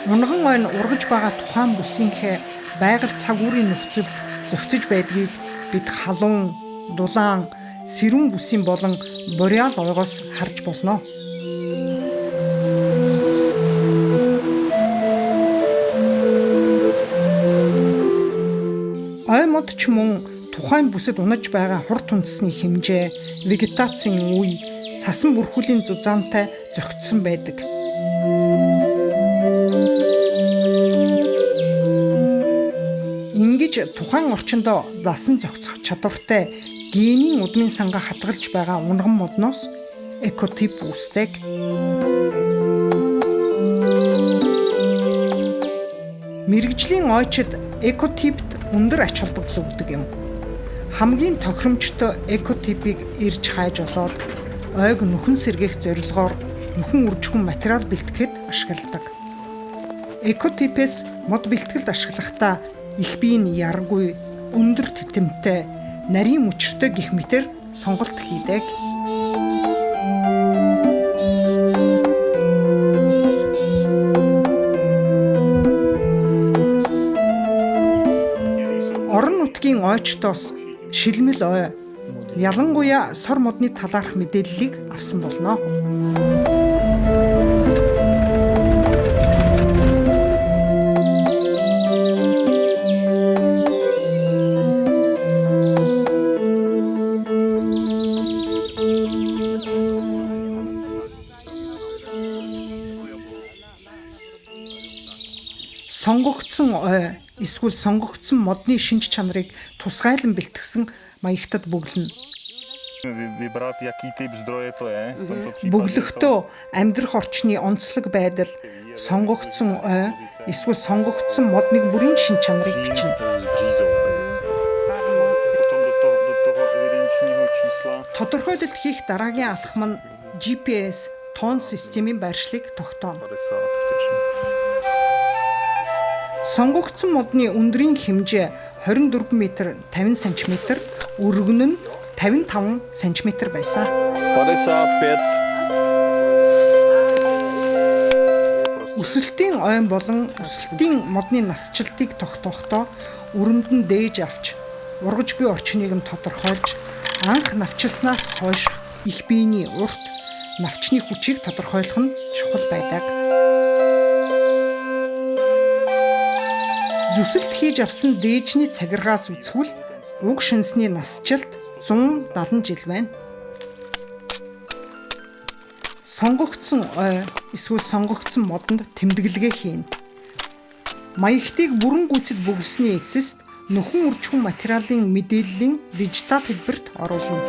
Унган ойн ургаж байгаа тухайн бүсийнхээ байгаль цаг үеийн нөхцөл зохицож байдгийг бид халуун, дулаан, сэрүүн бүсийн болон бореал ойгоос харж болно. Ой мод ч мөн тухайн бүсэд унаж байгаа хурд үндэсний хэмжээ, вегетацийн үе, цасан бүрхүүлийн зузаантай зохицсон байдаг. Ингэж тухайн орчиндөө дасан зохицох чадвартай генийн удмын сангаа хадгалж байгаа унган модноос экотип үүсдэг. Мэргэжлийн ойчид экотипт өндөр ач холбогдол өгдөг юм. Хамгийн тохиромжтой экотипийг ирж хайж олоод ойг нөхөн сэргээх зорилгоор нөхөн үржихэн материал бэлтгэхэд ашигладаг. Экотипээс мод бэлтгэлд ашиглахдаа их биеийн яргүй, өндөр титэмтэй, нарийн мөчөртэй гэх мэтэр сонголт хийдэг. Орон нутгийн ойчдоос шилмэл ой, ялангуяа сор модны талаарх мэдээллийг авсан болно. Сонгогдсон ой эсвэл сонгогдсон модны шинж чанарыг тусгайлан бэлтгэсэн маягтад бөглөнө. Бөглөхдөө амьдрах орчны онцлог байдал, сонгогдсон ой эсвэл сонгогдсон модны бүрийн шинж чанарыг бичнэ. Тодорхойлолт хийх дараагийн алхам нь GPS тоон системийн байршлыг тогтооно. Сонгогдсон модны өндрийн хэмжээ 24 м 50 см, өргөн нь 55 см байсан. Өсөлтийн ойн болон өсөлтийн модны насжилтыг тогтоохдоо өрөмд нь дээж авч, ургаж буй орчныг нь тодорхойлж, анх навчилснаас хойш их биений урт, навчны хүчийг тодорхойлох нь чухал байдаг. Зүсэлт хийж авсан дээжний цагиргаас үзвэл уг шинсний насжилт 170 жил байна. Сонгогдсон ой эсвэл сонгогдсон модонд тэмдэглэгээ хийн. Маягтыг бүрэн гүйцэд бөглөсний эцэст нөхөн үржихэн материалын мэдээллийн дижитал хэлбэрт оруулна.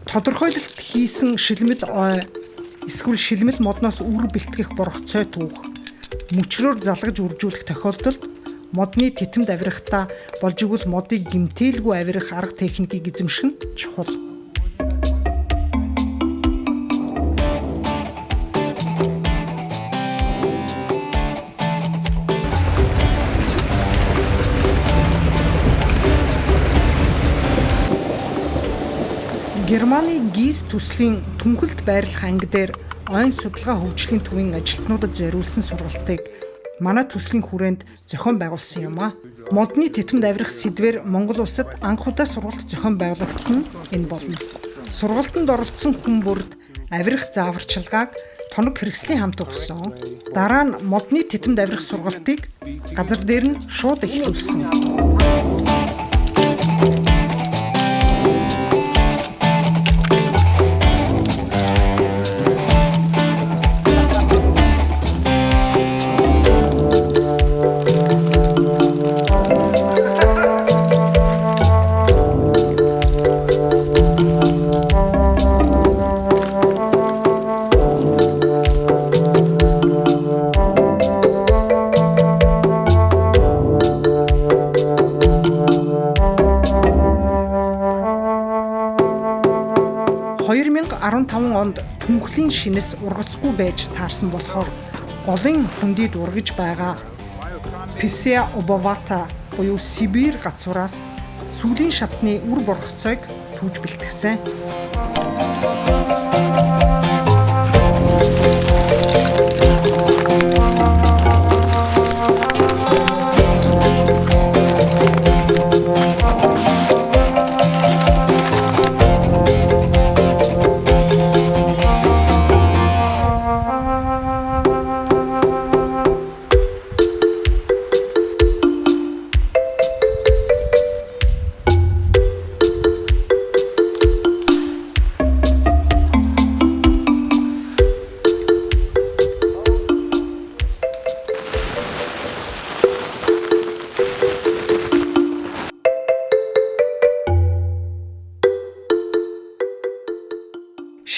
Тодорхойлолт хийсэн шилмэл ой эсвэл шилмэл модноос үр бэлтгэх боргоцой түүх, мөчрөөр залгаж үржүүлэх тохиолдолд модны титэмд авирахтаа болж игэл модыг гэмтээлгүй авирах арга техникийг эзэмших нь чухал. Германы Гиз төслийн түнхэлд байрлах анги дээр ойн судалгаа хөгжлийн төвийн ажилтнуудад зориулсан сургалтыг манай төслийн хүрээнд зохион байгуулсан юм а. Модны титэмд авирах сэдвээр Монгол улсад анх удаа сургалт зохион байгуулагдсан нь энэ болно. Сургалтанд оролцсон хүн бүрд авирах зааварчилгааг тоног хэрэгслийн хамт өгсөн. Дараа нь модны титэмд авирах сургалтыг газар дээр нь шууд эхлүүлсэн. 2015 онд түнхлийн шинэс ургацгүй байж таарсан болохоор голын хүндэд ургиж байгаа Писеа Обовата буюу Сибирь газуураас сүлийн шатны үр боргоцойг түүж бэлтгэсэн.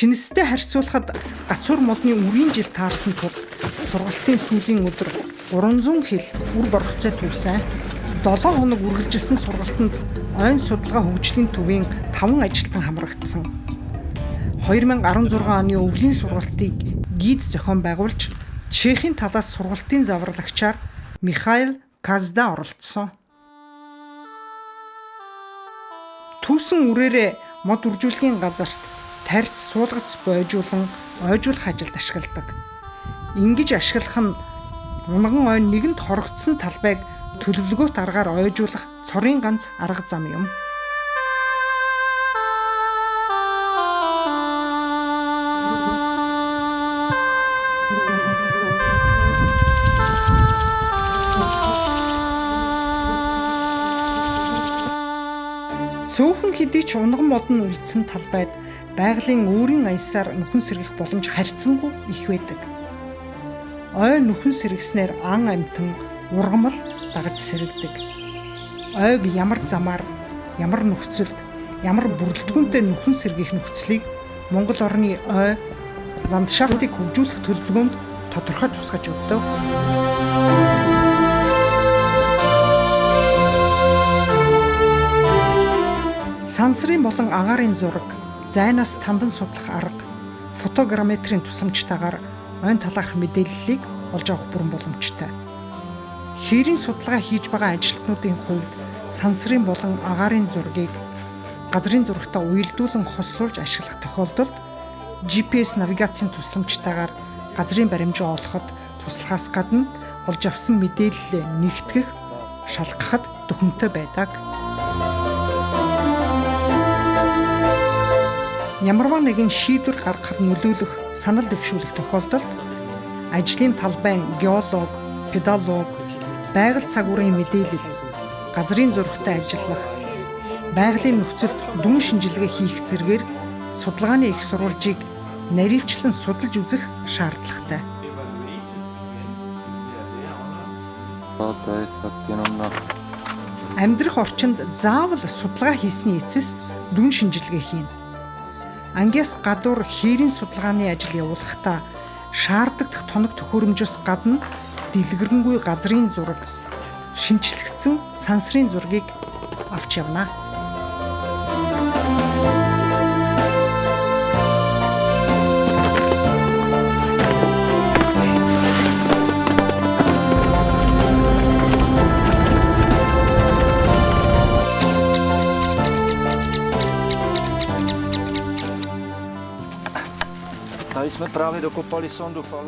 Шинэстэй харьцуулахад гацуур модны үрийн жил таарсан тул сургалтын сүүлийн өдөр 300 хил үр боргоцой түүсэн. 7 хоног үргэлжилсэн сургалтанд ойн судалгаа хөгжлийн төвийн 5 ажилтан хамрагдсан. 2016 оны өвлийн сургалтыг гид зохион байгуулж, Чехийн талаас сургалтын заварлагчаар Михаил Казда оролцсон. Түүсэн үрээрээ мод үржүүлгийн газарт тарьц суулгац бойжуулан ойжуулах ажилд ашигладаг. Ингэж ашиглах нь унган ойн нэгэнд хорогдсон талбайг төлөвлөгөөт аргаар ойжуулах цорын ганц арга зам юм. Цөөхөн хэдий ч унган мод нь үлдсэн талбайд байгалийн өөрийн аясаар нөхөн сэргэх боломж харьцангуй их байдаг. Ой нөхөн сэргэснээр ан амьтан ургамал дагаж сэргдэг. Ойг ямар замаар, ямар нөхцөлд, ямар бүрэлдэхүүнтэй нөхөн сэргэх нөхцөлийг Монгол орны ой ландшафтыг хөгжүүлэх төлөвлөгөөнд тодорхой тусгаж өгдөг. Сансрын болон агаарын зураг, зайнаас тандан судлах арга, фотограмметрийн тусламжтайгаар ойн талаарх мэдээллийг олж авах бүрэн боломжтой. Хээрийн судалгаа хийж байгаа ажилтнуудын хувьд сансрын болон агаарын зургийг газрын зурагтай уялдуулан хослуулж ашиглах тохиолдолд GPS навигацийн тусламжтайгаар газрын баримжаа олоход туслахаас гадна олж авсан мэдээлэл нэгтгэх, шалгахад төхөмтэй байдаг. Ямарваа нэгэн шийдвэр гаргахад нөлөөлөх, санал дэвшүүлэх тохиолдолд ажлын талбайн геолог, педагог, байгаль цагуурын мэдээлэл, газрын зурагтай ажиллах, байгалийн нөхцөлд дүн шинжилгээ хийх зэргээр судалгааны их сурвалжийг наривчлан судалж үзэх шаардлагатай. Амьдрах орчинд заавал судалгаа хийсний эцэст дүн шинжилгээ хийнэ. Ангиас гадуур хээрийн судалгааны ажил явуулахдаа шаардлагадах тоног төхөөрөмжөөс гадна дэлгэрэнгүй газрын зураг, шинчлэгдсэн сансрын зургийг авч явна.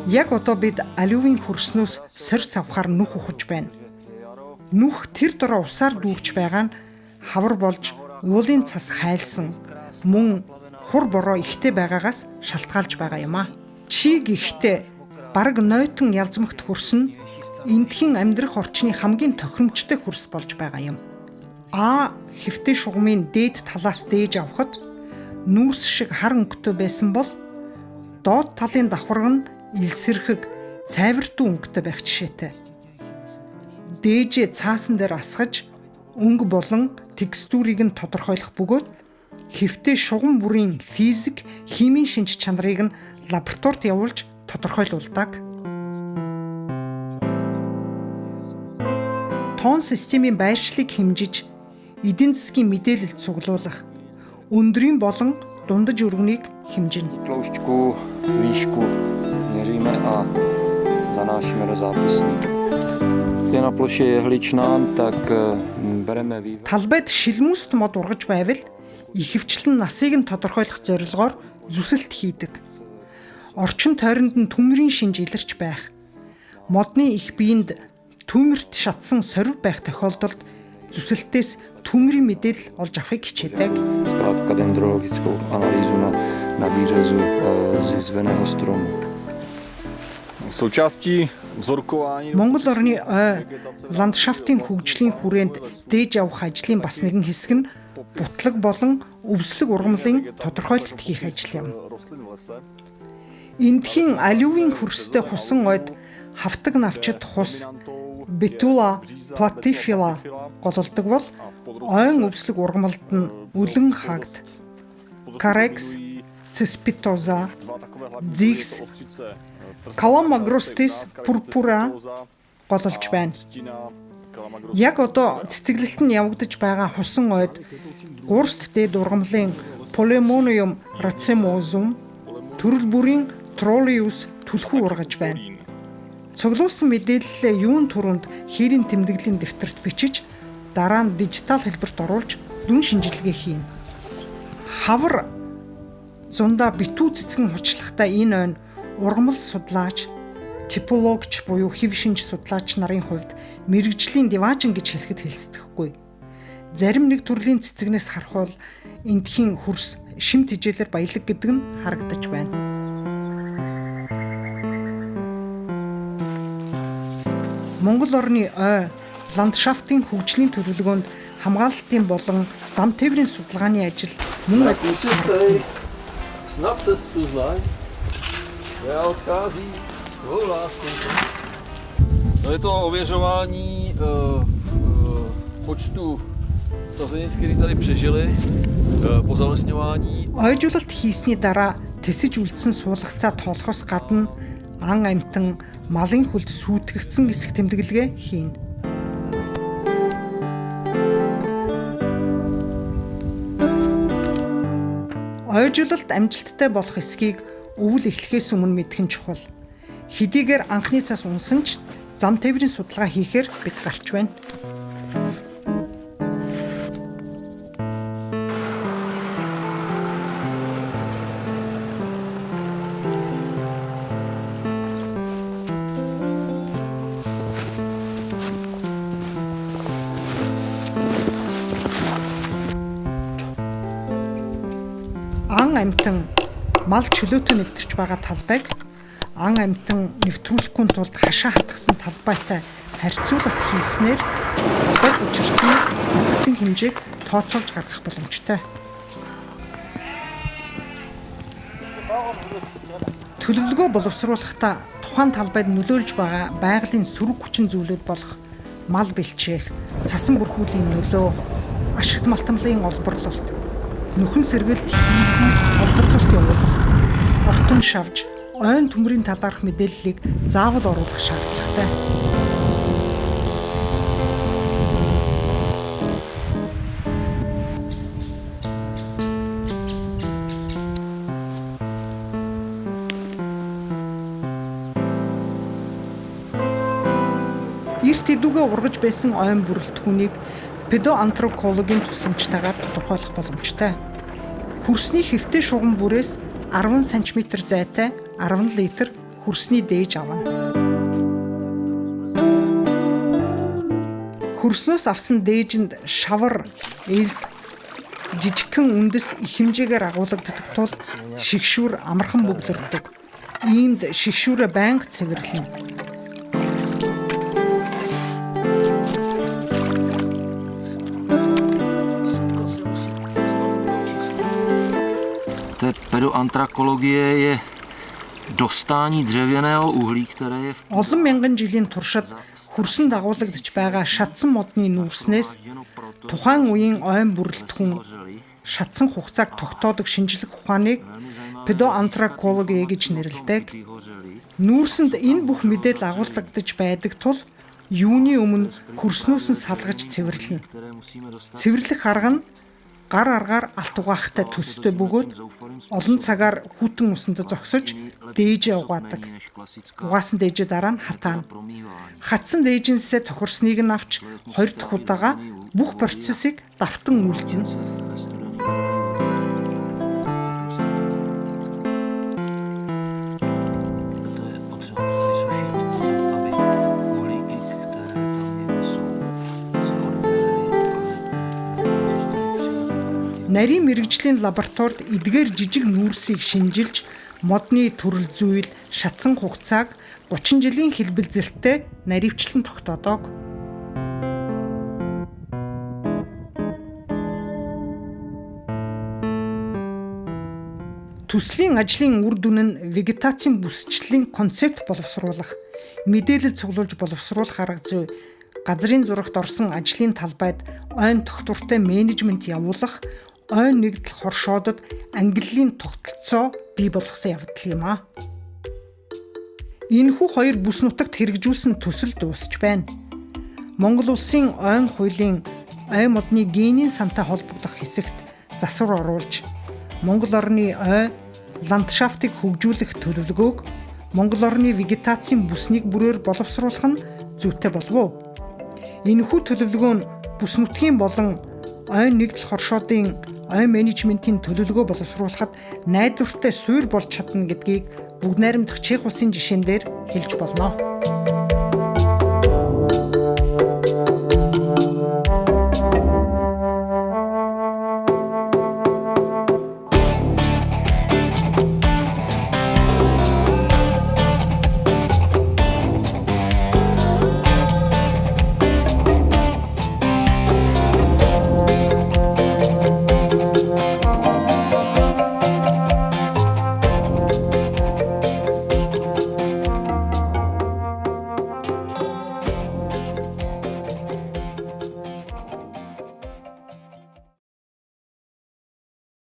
Яг одоо бид аливын хөрснөөс сорьц авахар нүх ухаж байна. Нүх тэр дороо усаар дүүрч байгаа нь хавар болж уулын цас хайлсан, мөн хур бороо ихтэй байгаагаас шалтгаалж байгаа юм а. Чиг ихтэй бараг нойтон ялзмагт хөрс нь эндхийн амьдрах орчны хамгийн тохиромжтой хөрс болж байгаа юм. Хэвтэй шугамын дээд талаас дээж авахад нүүрс шиг хар өнгөтэй байсан бол доод талын давхарга нь илсэрхэг, цайвартуу өнгөтэй байх жишээтэй. Дээжээ цаасан дээр асгаж өнгө болон текстурыг нь тодорхойлох бөгөөд хэвтэй шугам бүрийн физик, химийн шинж чанарыг нь лабораторид явуулж тодорхойлуулдаг. Тоон системийн байршлыг хэмжиж, эдийн засгийн мэдээлэлд цуглуулах, өндрийн болон дундаж өргөнийг хэмжинэ. Tloušťku, výšku měříme a zanášíme do zápisníku. Je na ploše jehličnán, tak bereme vývod. Талбайд шилмүст мод ургаж байвал ихэвчлэн насыг нь тодорхойлох зорилгоор зүсэлт хийдэг. Орчин тойронд нь төмрийн шинж илэрч байх. Модны их биеинд төмөрт шатсан сорив байх тохиолдолд зүсэлтээс төмрийн мэдээлэл олж авахыг хичээдэг. Zkrátka dendrologickou analýzu na výřezu zveného stromu. Součástí vzorkování Монгол орны ой ландшафтын хөгжлийн хүрээнд дээж явах ажлын бас нэгэн хэсэг нь бутлаг болон өвслөг ургамлын тодорхойлолт хийх ажил юм. rostlin v lese Эндхийн аливын хөрстэй хусан ойд хавтаг навчид хус Betula platyphila гололдог бол ойн өвслөг ургамалд нь үлэн хагд Carex cespitosa, Zix, Calamagrostis purpura гололж байна. Яг одоо цэцэглэлт нь явагдаж байгаа хусан ойд гурст дээд ургамлын Polemonium racemosum төрөл бүрийн Trollius түлхүү ургаж байна. Цуглуулсан мэдээллээ юун түрүүнд хийрийн тэмдэглэлийн дэвтэрт бичиж дараа нь дижитал хэлбэрт оруулж дүн шинжилгээ хийнэ. Хавар зундаа битүү цэцгэн хурцлагатай энэ ойн ургамал судлаач, типологч буюу хэв шинж судлаач нарын хувьд мэрэгжлийн диваажин гэж хэлэхэд хэлсдэхгүй. Зарим нэг төрлийн цэцгнээс харахвал эндхийн хөрс шимт хижээлэр баялаг гэдэг нь харагдаж байна. Монгол орны ой ландшафтын хөгжлийн төлөвлөгөөнд хамгаалалтын болон зам тээврийн судалгааны ажил мөн snad cestu znají. Já odchází svou láskou. No je to ověřování počtu sazenic, které tady přežili po zalesňování. Ойжуулалт хийсний дараа тэсэж үлдсэн суулгацаа тоолохоос гадна ан амьтан малын хөлд сүйтгэгдсэн хэсэг тэмдэглэгээ хийнэ. Ойжуулалт амжилттай болох эсхийг өвөл эхлэхээс өмнө мэдэх нь чухал. Хэдийгээр анхны цас унсан ч зам тээврийн судалгаа хийхээр бид гарч байна. Ан амьтан мал чөлөөтэй нэвтэрч байгаа талбайг ан амьтан нэвтрүүлэхгүй тулд хашаа хатгсан талбайтай харьцуулалт хийснээр талбайд учирсан нутгийн хэмжээг тооцоолж гаргах боломжтой. Төлөвлөгөө боловсруулахдаа тухайн талбайд нөлөөлж байгаа байгалийн сөрөг хүчин зүйлүүд болох мал бэлчээх, цасан бүрхүүлийн нөлөө, ашигт малтамлын олборлолт, нөхөн сэргэлт хийхэн олборлолт явуулах, ортон шавж, ойн төмрийн талаарх мэдээллийг заавал оруулах шаардлагатай. Эрт эдүгээ ургаж байсан ойн бүрэлдэхүүнийг педоантропологийн тусламжтайгаар тодорхойлох боломжтой. Хөрсний хэвтэй шугам бүрээс 10 см зайтай 10 литр хөрсний дээж авна. Хөрснөөс авсан дээжинд шавар, элс, жижигхэн үндэс их хэмжээгээр агуулгаддаг тул шигшүүр амархан бөглөрдөг. Иймд шигшүүрээ байнга цэвэрлэнэ. Pedoantrakologie je dostání dřevěného uhlí, které je v Олон мянган жилийн туршид хөрсөн дагуулгадж байгаа шатсан модны нүүрснээс тухайн үеийн ойн бүрэлдэхүүн шатсан хугацааг тогтоодог шинжлэх ухааныг педоантракологи гэж нэрлэдэг. Нүүрсэнд энэ бүх мэдээлэл агуулгадж байдаг тул юуны өмнө хөрснөөс нь салгаж цэвэрлэнэ. Цэвэрлэх арга нь гар аргаар алт угаахтай төстэй бөгөөд олон цагаар хүйтэн усанд зогсож дээжээ угаадаг. Угаасан дээжээ дараа нь хатаана. Хатсан дээжинсээ тохирсныг нь авч 2 дахь удаага бүх процессыг давтан үйлдэнэ. Нарийн мэрэгжлийн лабораторид эдгээр жижиг нүүрсийг шинжилж, модны төрөл зүйл, шатсан хугацааг 30 жилийн хэлбэлзэлтэй наривчлан тогтоодог. Төслийн ажлын үр дүн нь вегетацийн бүсчлэлийн концепт боловсруулах, мэдээлэл цуглуулж боловсруулах арга зүй, газрын зурагт орсон ажлын талбайд ойн тогтвортой менежмент явуулах, ойн нэгдэл хоршоодод ангиллын тогтолцоо бий болгосон явдал юм а. Энэхүү хоёр бүс нутагт хэрэгжүүлсэн төсөл дуусч байна. Монгол улсын ойн хуулийн ойн модны генийн сантай холбогдох хэсэгт засвар оруулж, Монгол орны ой ландшафтыг хөгжүүлэх төлөвлөгөөг Монгол орны вегетацийн бүснийг бүрээр боловсруулах нь зүйтэй болов уу? Энэхүү төлөвлөгөө нь бүс нутгийн болон ойн нэгдэл хоршоодын ойн менежментийн төлөвлөгөө боловсруулахад найдвартай суурь болж чадна гэдгийг бүгд найрамдах Чех улсын жишээн дээр хэлж болно.